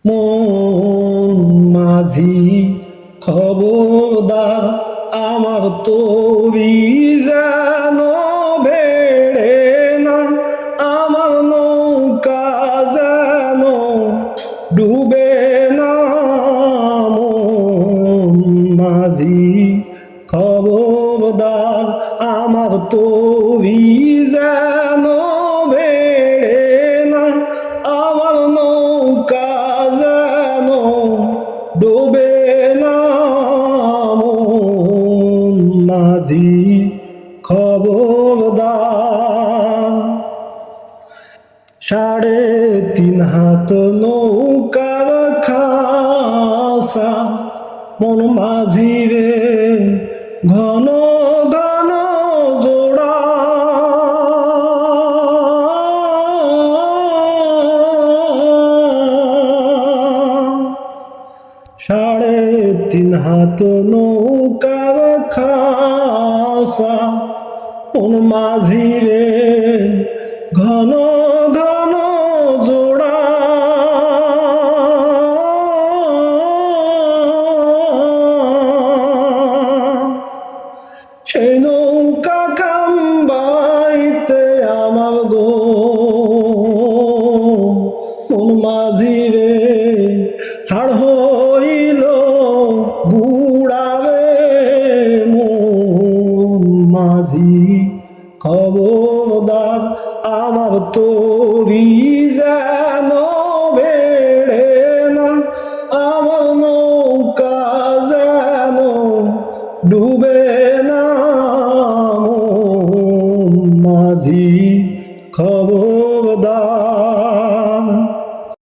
মন মাঝি খবরদার, আমার তরি যেন বেড়ে না, আমার নৌকা যেন ডুবে না। মন মাঝি খবরদার, আমার তরি যেন বেড়ে না, আমার নৌকা যেন ডুবে না। মন মাঝি খবরদার। 3.5 হাত নৌকার খাসা, মন মাঝি রে ঘন ঘন জোড়া। 3.5 হাত নৌকার খাসা, মন মাঝি রে ঘন ঘন জোড়া। সেই নৌকা খাম্বাইতে আমার গো, মন মাঝি রে হাড়